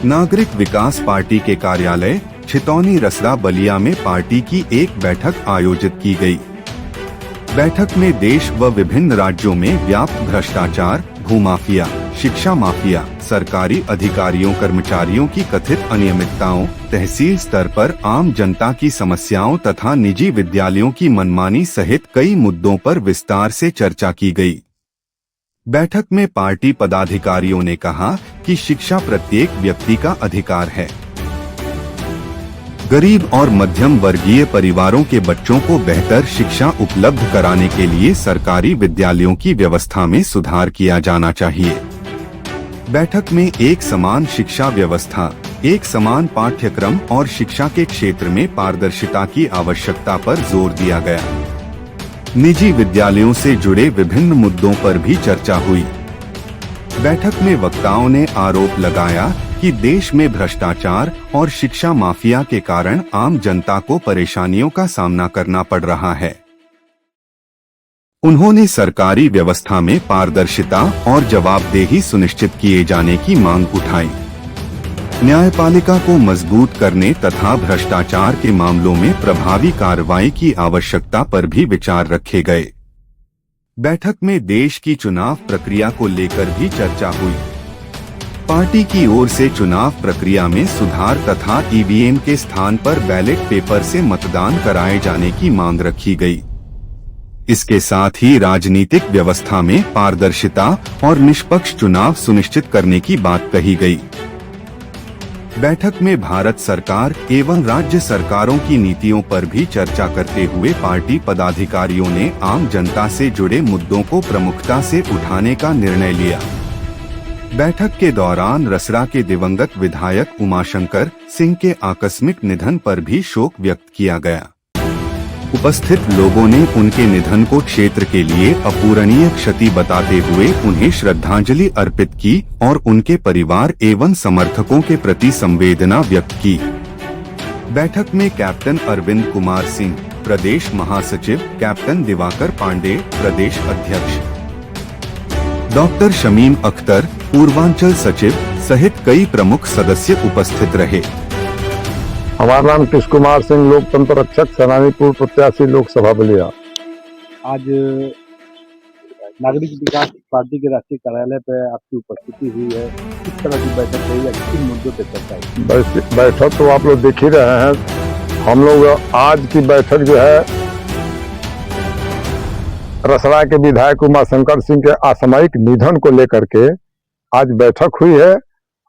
नागरिक विकास पार्टी के कार्यालय छितौनी रसरा बलिया में पार्टी की एक बैठक आयोजित की गई। बैठक में देश व विभिन्न राज्यों में व्याप्त भ्रष्टाचार, भूमाफिया, शिक्षा माफिया, सरकारी अधिकारियों कर्मचारियों की कथित अनियमितताओं, तहसील स्तर पर आम जनता की समस्याओं तथा निजी विद्यालयों की मनमानी सहित कई मुद्दों पर विस्तार से चर्चा की गई। बैठक में पार्टी पदाधिकारियों ने कहा कि शिक्षा प्रत्येक व्यक्ति का अधिकार है। गरीब और मध्यम वर्गीय परिवारों के बच्चों को बेहतर शिक्षा उपलब्ध कराने के लिए सरकारी विद्यालयों की व्यवस्था में सुधार किया जाना चाहिए। बैठक में एक समान शिक्षा व्यवस्था, एक समान पाठ्यक्रम और शिक्षा के क्षेत्र में पारदर्शिता की आवश्यकता पर जोर दिया गया। निजी विद्यालयों से जुड़े विभिन्न मुद्दों पर भी चर्चा हुई। बैठक में वक्ताओं ने आरोप लगाया कि देश में भ्रष्टाचार और शिक्षा माफिया के कारण आम जनता को परेशानियों का सामना करना पड़ रहा है। उन्होंने सरकारी व्यवस्था में पारदर्शिता और जवाबदेही सुनिश्चित किए जाने की मांग उठाई। न्यायपालिका को मजबूत करने तथा भ्रष्टाचार के मामलों में प्रभावी कार्रवाई की आवश्यकता पर भी विचार रखे गए। बैठक में देश की चुनाव प्रक्रिया को लेकर भी चर्चा हुई। पार्टी की ओर से चुनाव प्रक्रिया में सुधार तथा ईवीएम के स्थान पर बैलेट पेपर से मतदान कराए जाने की मांग रखी गई। इसके साथ ही राजनीतिक व्यवस्था में पारदर्शिता और निष्पक्ष चुनाव सुनिश्चित करने की बात कही गई। बैठक में भारत सरकार एवं राज्य सरकारों की नीतियों पर भी चर्चा करते हुए पार्टी पदाधिकारियों ने आम जनता से जुड़े मुद्दों को प्रमुखता से उठाने का निर्णय लिया। बैठक के दौरान रसरा के दिवंगत विधायक उमाशंकर सिंह के आकस्मिक निधन पर भी शोक व्यक्त किया गया। उपस्थित लोगों ने उनके निधन को क्षेत्र के लिए अपूरणीय क्षति बताते हुए उन्हें श्रद्धांजलि अर्पित की और उनके परिवार एवं समर्थकों के प्रति संवेदना व्यक्त की। बैठक में कैप्टन अरविंद कुमार सिंह, प्रदेश महासचिव, कैप्टन दिवाकर पांडे, प्रदेश अध्यक्ष, डॉक्टर शमीम अख्तर, पूर्वांचल सचिव सहित कई प्रमुख सदस्य उपस्थित रहे। हमारा नाम कृष्ण कुमार सिंह, लोकतंत्र रक्षक, सेनानी पूर्व प्रत्याशी, लोकसभा बलिया। आज नागरिक विकास पार्टी के राष्ट्रीय कार्यालय पे आपकी उपस्थिति हुई है। किस तरह की बैठक रही है, किन मुद्दों पे चर्चा हुई? बैठक तो आप लोग देख ही रहे हैं। हम लोग आज की बैठक जो है रसड़ा के विधायक उमाशंकर सिंह के असामयिक निधन को लेकर के आज बैठक हुई है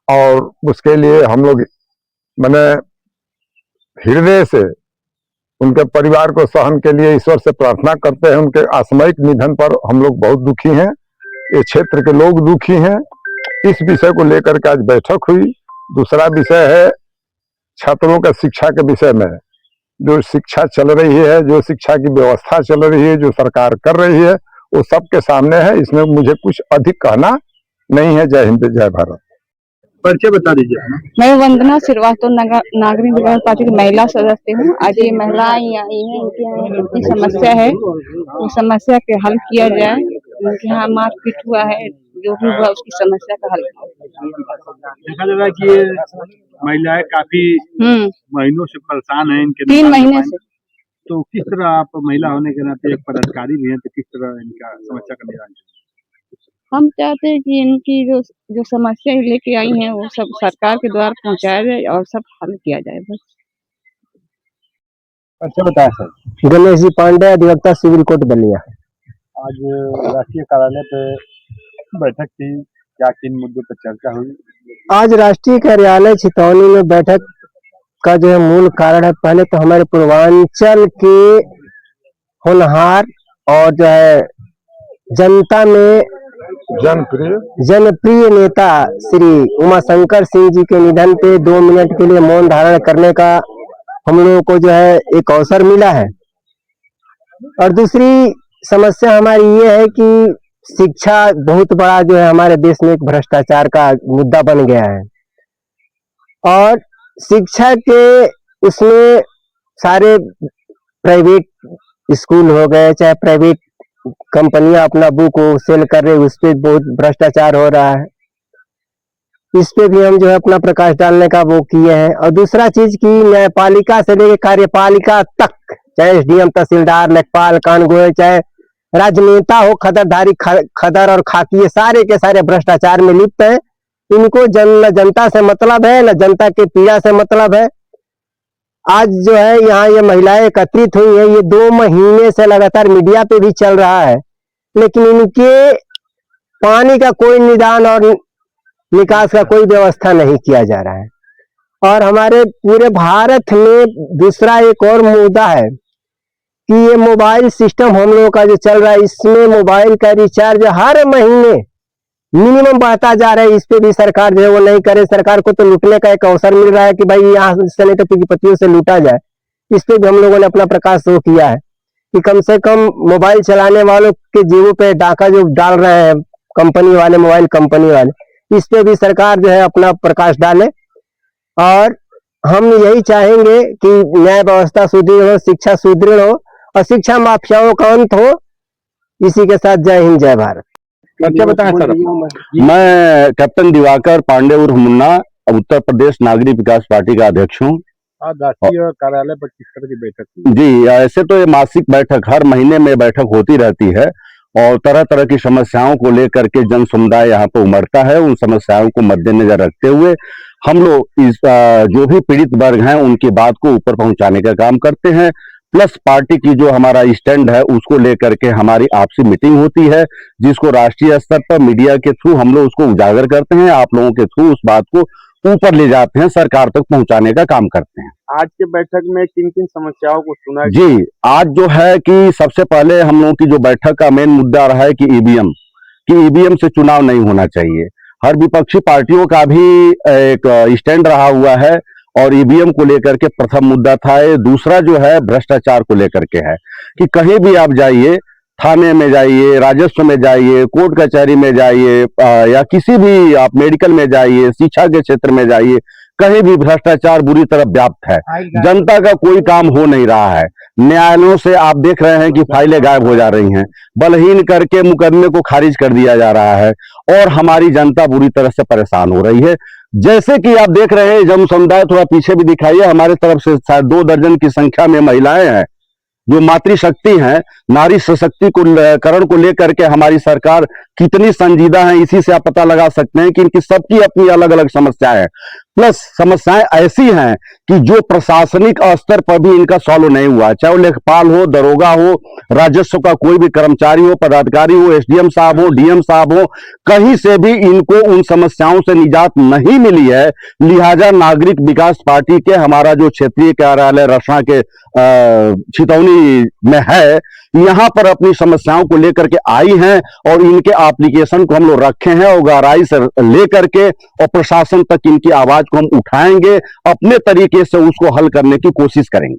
और उसके लिए हम लोग मैंने हृदय से उनके परिवार को सहन के लिए ईश्वर से प्रार्थना करते हैं। उनके असामयिक निधन पर हम लोग बहुत दुखी हैं, ये क्षेत्र के लोग दुखी हैं। इस विषय को लेकर के आज बैठक हुई। दूसरा विषय है छात्रों का शिक्षा के विषय में। जो शिक्षा चल रही है, जो शिक्षा की व्यवस्था चल रही है, जो सरकार कर रही है, वो सबके सामने है। इसमें मुझे कुछ अधिक कहना नहीं है। जय हिंद, जय भारत। परिचय बता दीजिए। मैं वंदना श्रीवास्तव, नागरिक विकास पार्टी की महिला सदस्य हूँ। आज ये महिलाएं आई हैं, उनकी समस्या है, उस समस्या के हल किया जाए। उनके यहाँ मारपीट हुआ है, जो भी हुआ उसकी समस्या का हल देखा जा रहा है कि ये महिलाएं काफी महीनों से परेशान हैं इनके 3 महीने से। तो किस तरह आप महिला होने के नाते एक पदाधिकारी भी हैं, तो किस तरह इनका समस्या का निवारण? हम चाहते हैं कि इनकी जो समस्या लेके आई हैं वो सब सरकार के द्वारा पहुंचाया जाए और सब हल किया जाए। बस अच्छा बताया सर। गणेश जी पांडे, अधिवक्ता, सिविल कोर्ट बलिया। आज राष्ट्रीय कार्यालय पे बैठक थी, क्या किन मुद्दों पर चर्चा हुई? आज राष्ट्रीय कार्यालय छितौनी में बैठक का जो है मूल कारण है, पहले तो हमारे पूर्वांचल के होनहार और जो है जनता में जनप्रिय नेता श्री उमाशंकर सिंह जी के निधन पे 2 मिनट के लिए मौन धारण करने का हम लोगों को जो है एक अवसर मिला है। और दूसरी समस्या हमारी ये है कि शिक्षा बहुत बड़ा जो है हमारे देश में एक भ्रष्टाचार का मुद्दा बन गया है और शिक्षा के उसमें सारे प्राइवेट स्कूल हो गए, चाहे प्राइवेट कंपनियां अपना बुक सेल कर रहे, उस पर बहुत भ्रष्टाचार हो रहा है। इस पे भी हम जो है अपना प्रकाश डालने का वो किए हैं। और दूसरा चीज की न्यायपालिका से लेकर कार्यपालिका तक, चाहे एसडीएम, तहसीलदार, लेखपाल, कानून, चाहे राजनेता हो, खदरधारी, खदर और खाकी, ये सारे के सारे भ्रष्टाचार में लिप्त हैं। इनको न जनता से मतलब है, न जनता के पीड़ा से मतलब है। आज जो है यहाँ ये महिलाएं एकत्रित हुई है, ये 2 महीने से लगातार मीडिया पे भी चल रहा है, लेकिन इनके पानी का कोई निदान और निकास का कोई व्यवस्था नहीं किया जा रहा है। और हमारे पूरे भारत में दूसरा एक और मुद्दा है कि ये मोबाइल सिस्टम हम लोगों का जो चल रहा है, इसमें मोबाइल का रिचार्ज हर महीने मिनिमम बढ़ता जा रहा है। इस पे भी सरकार जो है वो नहीं करे। सरकार को तो लूटने का एक अवसर मिल रहा है कि भाई यहाँ से नहीं तो पूंजीपतियों से लूटा जाए। इस पे भी हम लोगों ने अपना प्रकाश शो किया है कि कम से कम मोबाइल चलाने वालों के जेबों पे डाका जो डाल रहे हैं कंपनी वाले, मोबाइल कंपनी वाले, इस पे भी सरकार जो है अपना प्रकाश डाले। और हम यही चाहेंगे कि न्याय व्यवस्था सुदृढ़ हो, शिक्षा सुदृढ़ हो और शिक्षा माफियाओं का अंत हो। इसी के साथ जय हिंद, जय भारत। क्या बताएं सर? मैं कैप्टन दिवाकर पांडे उर्फ मुन्ना, उत्तर प्रदेश नागरिक विकास पार्टी का अध्यक्ष हूँ। आज राष्ट्रीय कार्यालय पर किस तरह की बैठक हुई? जी, ऐसे तो ये मासिक बैठक हर महीने में बैठक होती रहती है और तरह तरह की समस्याओं को लेकर के जन समुदाय यहाँ पे उमड़ता है। उन समस्याओं को मद्देनजर रखते हुए हम लोग इस जो भी पीड़ित वर्ग हैं उनकी बात को ऊपर पहुंचाने का काम करते हैं। प्लस पार्टी की जो हमारा स्टैंड है उसको लेकर के हमारी आपसी मीटिंग होती है, जिसको राष्ट्रीय स्तर पर मीडिया के थ्रू हम लोग उसको उजागर करते हैं। आप लोगों के थ्रू उस बात को ऊपर ले जाते हैं, सरकार तक पहुंचाने का काम करते हैं। आज के बैठक में किन किन समस्याओं को सुना? जी, आज जो है कि सबसे पहले हम लोगों की जो बैठक का मेन मुद्दा रहा है कि ईवीएम से चुनाव नहीं होना चाहिए। हर विपक्षी पार्टियों का भी एक स्टैंड रहा हुआ है और ईवीएम को लेकर के प्रथम मुद्दा था। दूसरा जो है भ्रष्टाचार को लेकर के है कि कहीं भी आप जाइए, थाने में जाइए, राजस्व में जाइए, कोर्ट कचहरी में जाइए या किसी भी आप मेडिकल में जाइए, शिक्षा के क्षेत्र में जाइए, कहीं भी भ्रष्टाचार बुरी तरह व्याप्त है। जनता का कोई काम हो नहीं रहा है। न्यायालयों से आप देख रहे हैं कि फाइलें गायब हो जा रही हैं, बलहीन करके मुकदमे को खारिज कर दिया जा रहा है और हमारी जनता बुरी तरह से परेशान हो रही है। जैसे कि आप देख रहे हैं, जन समुदाय थोड़ा पीछे भी दिखाइए, हमारे तरफ से शायद 2 दर्जन की संख्या में महिलाएं हैं जो मातृशक्ति हैं। नारी सशक्तिकरण को लेकर के हमारी सरकार कितनी संजीदा है, इसी से आप पता लगा सकते हैं कि इनकी सबकी अपनी अलग अलग समस्याएं हैं। प्लस समस्याएं ऐसी हैं कि जो प्रशासनिक स्तर पर भी इनका सॉल्व नहीं हुआ, चाहे वो लेखपाल हो, दरोगा हो, राजस्व का कोई भी कर्मचारी हो, पदाधिकारी हो, एसडीएम साहब हो, डीएम साहब हो, कहीं से भी इनको उन समस्याओं से निजात नहीं मिली है। लिहाजा नागरिक विकास पार्टी के हमारा जो क्षेत्रीय कार्यालय रसना के छितौनी में है, यहाँ पर अपनी समस्याओं को लेकर के आई हैं और इनके एप्लीकेशन को हम लोग रखे हैं और गहराई से लेकर के और प्रशासन तक इनकी आवाज को हम उठाएंगे, अपने तरीके से उसको हल करने की कोशिश करेंगे।